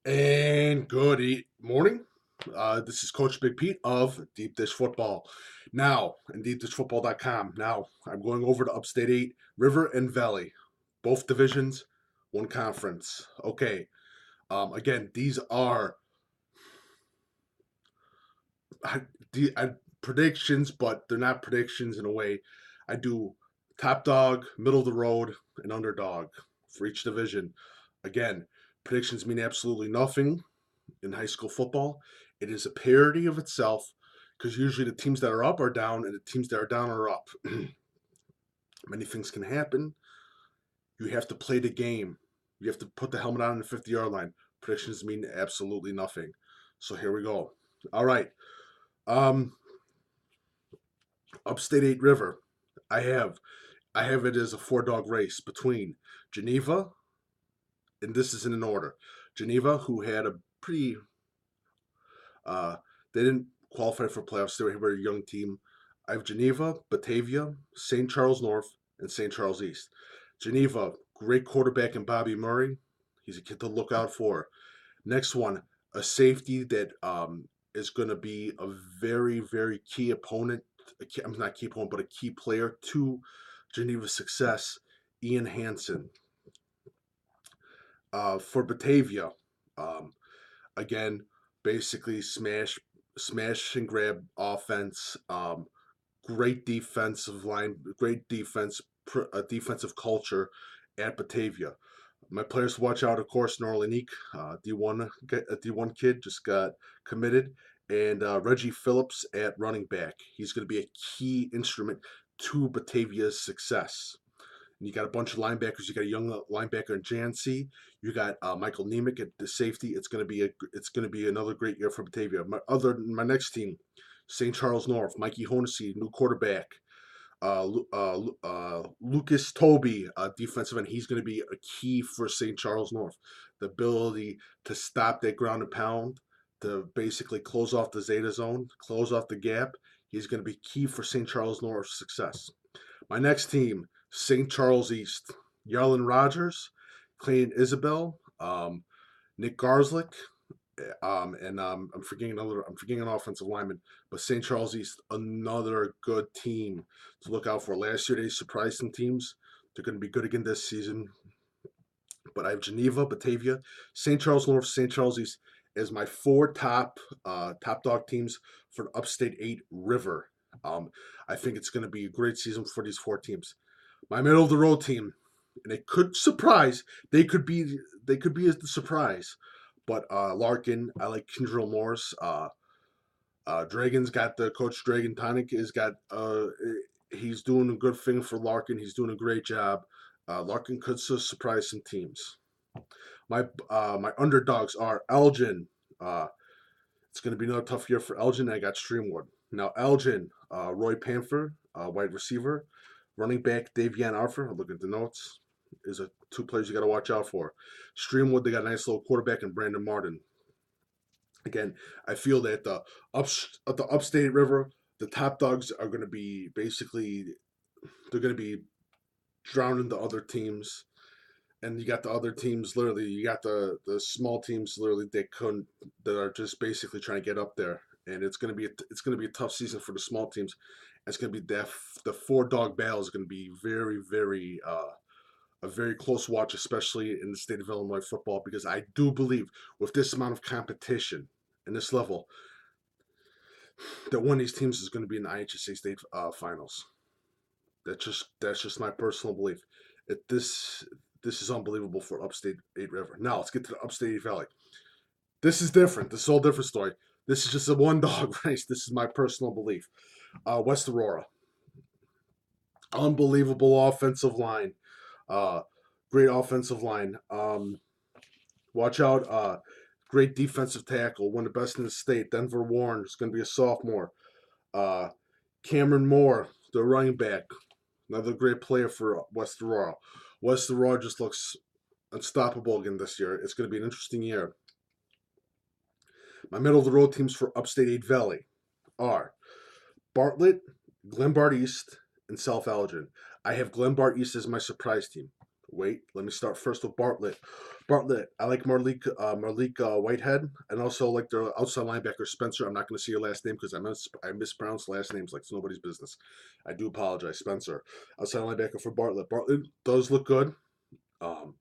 And good morning. This is Coach Big Pete of Deep Dish Football. Now, and deepdishfootball.com. Now, I'm going over to Upstate 8, River and Valley. Both divisions, one conference. Okay. Again, these are I, predictions, but they're not predictions in a way. I do top dog, middle of the road, and underdog for each division. Again, predictions mean absolutely nothing in high school football. It is a parody of itself because usually the teams that are up are down and the teams that are down are up. Many things can happen. You have to play the game. You have to put the helmet on in the 50-yard line. Predictions mean absolutely nothing. So here we go. All right. Um, Upstate 8 River. I have I have it as a four-dog race between Geneva, and this is in an order. Geneva, who had a pretty they didn't qualify for playoffs. They were a very young team. I have Geneva, Batavia, St. Charles North, and St. Charles East. Geneva, great quarterback in Bobby Murray. He's a kid to look out for. Next one, a safety that is going to be a very, very key opponent. I'm not key opponent, but a key player to Geneva's success. Ian Hansen. For Batavia, um, again, basically smash and grab offense. Great defensive line, great defense, defensive culture at Batavia. My players to watch out, of course, Norlinique, D1 kid, just got committed, and Reggie Phillips at running back. He's going to be a key instrument to Batavia's success. And you got a bunch of linebackers. You got a young linebacker in Jancy. You got Michael Nemec at the safety. It's going to be another great year for Batavia. My next team, St. Charles North. Mikey Honesy, new quarterback. Lucas Toby, defensive end. He's going to be a key for St. Charles North. The ability to stop that ground and pound, to basically close off the Zeta zone, close off the gap. He's going to be key for St. Charles North's success. My next team, St. Charles East. Yarlin Rogers, Clayton Isabel, Nick Garzlick, and I'm forgetting an offensive lineman, but St. Charles East, another good team to look out for. Last year they surprised some teams. They're going to be good again this season. But I have Geneva, Batavia, St. Charles North, St. Charles East as my four top dog teams for the Upstate 8 River. I think it's going to be a great season for these four teams. My middle of the road team, and it could surprise. They could be as the surprise. But Larkin, I like Kendrill Morris. Dragon's got the coach. Dragon Tonic is got. He's doing a good thing for Larkin. He's doing a great job. Larkin could surprise some teams. My underdogs are Elgin. It's going to be another tough year for Elgin. I got Streamwood. Now Elgin, Roy Panther, wide receiver, running back Davian Arthur. Look at the notes. Is a two players you got to watch out for. Streamwood, they got a nice little quarterback in Brandon Martin. Again, I feel that the Upstate River, the top dogs are going to be basically they're going to be drowning the other teams, and you got the other teams literally. You got the small teams literally that are just basically trying to get up there, and it's going to be a tough season for the small teams. It's going to be the four dog battle is going to be very very a very close watch, especially in the state of Illinois football, because I do believe with this amount of competition and this level, that one of these teams is going to be in the IHSA state finals. That's just my personal belief. This is unbelievable for Upstate 8 River. Now let's get to the Upstate 8 Valley. This is different. This is a whole different story. This is just a one dog race. This is my personal belief. West Aurora, unbelievable offensive line. Uh, Great offensive line. Watch out. Great defensive tackle. One of the best in the state. Denver Warren is going to be a sophomore. Uh, Cameron Moore, the running back. Another great player for West Aurora. West Aurora just looks unstoppable again this year. It's going to be an interesting year. My middle of the road teams for Upstate 8 Valley are Bartlett, Glenbard East, and South Elgin. I have Glenbard East as my surprise team. Wait, let me start first with Bartlett. Bartlett, I like Malik Whitehead, and also like their outside linebacker Spencer. I'm not going to say your last name because I mispronounce last names like it's nobody's business. I do apologize, Spencer. Outside linebacker for Bartlett. Bartlett does look good, um,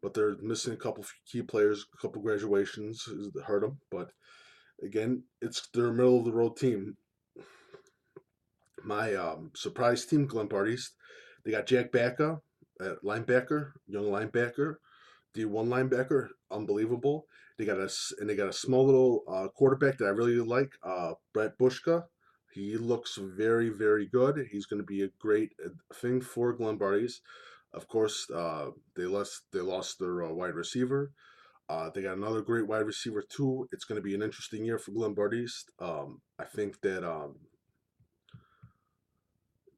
but they're missing a couple key players, a couple graduations hurt them. But again, it's their middle of the road team. My surprise team, Glenbard East. They got Jack Backa at linebacker, young linebacker, D1 linebacker, unbelievable. They got a small little quarterback that I really like, Brett Bushka. He looks very good. He's going to be a great thing for Glenbard East. Of course, they lost their wide receiver. They got another great wide receiver too. It's going to be an interesting year for Glenbard East. I think that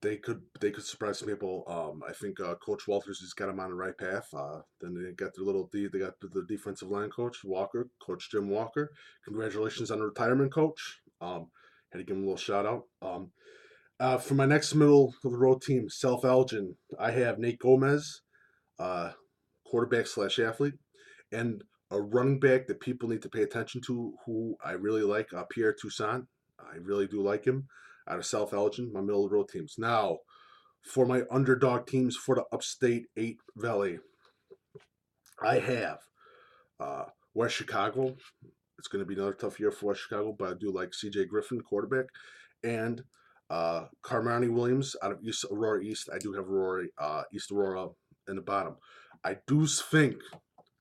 they could surprise some people. I think Coach Walters has got them on the right path. Then they got they got the defensive line coach Walker, Coach Jim Walker. Congratulations on the retirement, Coach. Had to give him a little shout out. For my next middle of the road team, South Elgin, I have Nate Gomez, uh, quarterback slash athlete, and a running back that people need to pay attention to, who I really like, Pierre Toussaint. I really do like him out of South Elgin, my middle of the road teams. Now, for my underdog teams for the Upstate 8 Valley, I have uh, West Chicago. It's going to be another tough year for West Chicago, but I do like CJ Griffin, quarterback, and Carmani Williams out of East Aurora East. I do have Aurora, East Aurora in the bottom. I do think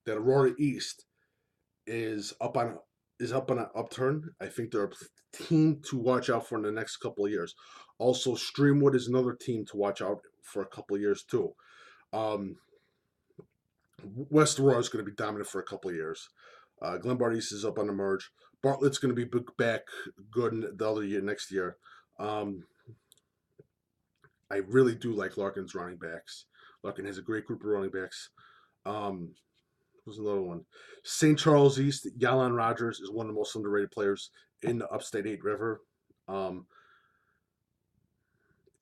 that Aurora East is up on an upturn. I think they're a team to watch out for in the next couple of years. Also, Streamwood is another team to watch out for a couple of years too. Um, West Aurora is going to be dominant for a couple of years. Glenbard East is up on the merge. Bartlett's going to be back good the other year, next year. Um, I really do like Larkin's running backs. Larkin has a great group of running backs. Um, Who's another one? St. Charles East, Yalan Rogers is one of the most underrated players in the Upstate 8 River. Um,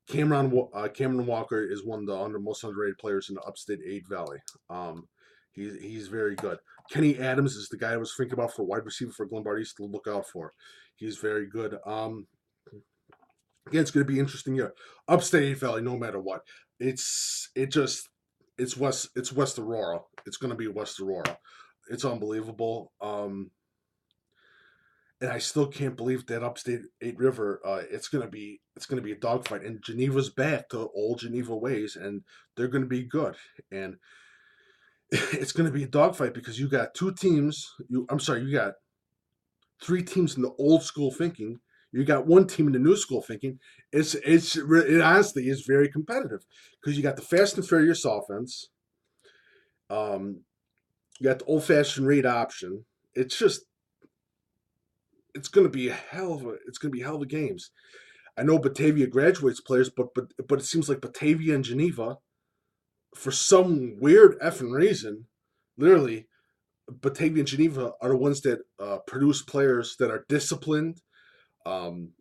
Cameron Walker is one of the most underrated players in the Upstate 8 Valley. He's very good. Kenny Adams is the guy I was thinking about for wide receiver for Glenbard East to look out for. He's very good. Again, it's going to be an interesting year. Upstate 8 Valley, no matter what, it's West Aurora. It's going to be West Aurora. It's unbelievable. And I still can't believe that Upstate 8 River. It's gonna be a dogfight, and Geneva's back to old Geneva ways, and they're gonna be good. And it's gonna be a dogfight because you got two teams. You got three teams in the old school thinking. You got one team in the new school thinking. It honestly is very competitive because you got the fast and furious offense. Um, you got the old fashioned read option. It's going to be hell of a games. I know Batavia graduates players, but it seems like Batavia and Geneva, for some weird effing reason, literally, Batavia and Geneva are the ones that produce players that are um,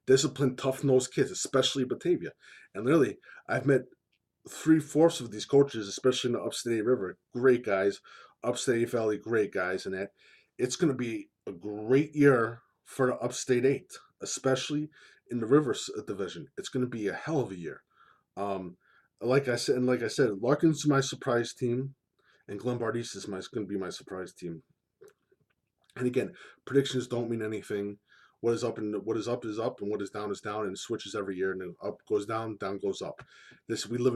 disciplined, tough nosed kids, especially Batavia. And literally, I've met 3/4 of these coaches, especially in the Upstate River, great guys. Upstate Valley, great guys, and that it's going to be a great year for the Upstate 8, especially in the Rivers division. It's going to be a hell of a year. Um, like I said, Larkin's my surprise team, and Glenbard East is going to be my surprise team. And again, predictions don't mean anything. What is up, and what is down, and it switches every year. And up goes down, down goes up. We live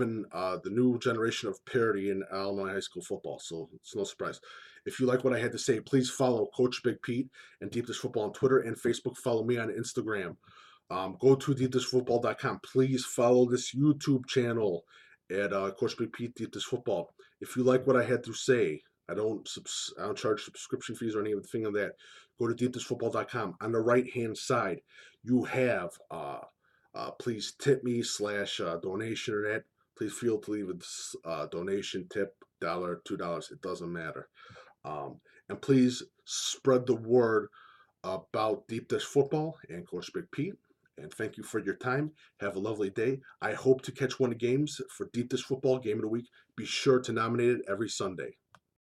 in the new generation of parity in Illinois high school football, so it's no surprise. If you like what I had to say, please follow Coach Big Pete and Deep Dish Football on Twitter and Facebook. Follow me on Instagram. Go to deepdishfootball.com. Please follow this YouTube channel at Coach Big Pete Deep Dish Football. If you like what I had to say, I don't charge subscription fees or anything of that. Go to deepdishfootball.com. On the right-hand side, you have please tip me / donation or that. Please feel to leave a donation, tip, $1, $2. It doesn't matter. And please spread the word about Deep Dish Football and Coach Big Pete. And thank you for your time. Have a lovely day. I hope to catch one of the games for Deep Dish Football Game of the Week. Be sure to nominate it every Sunday.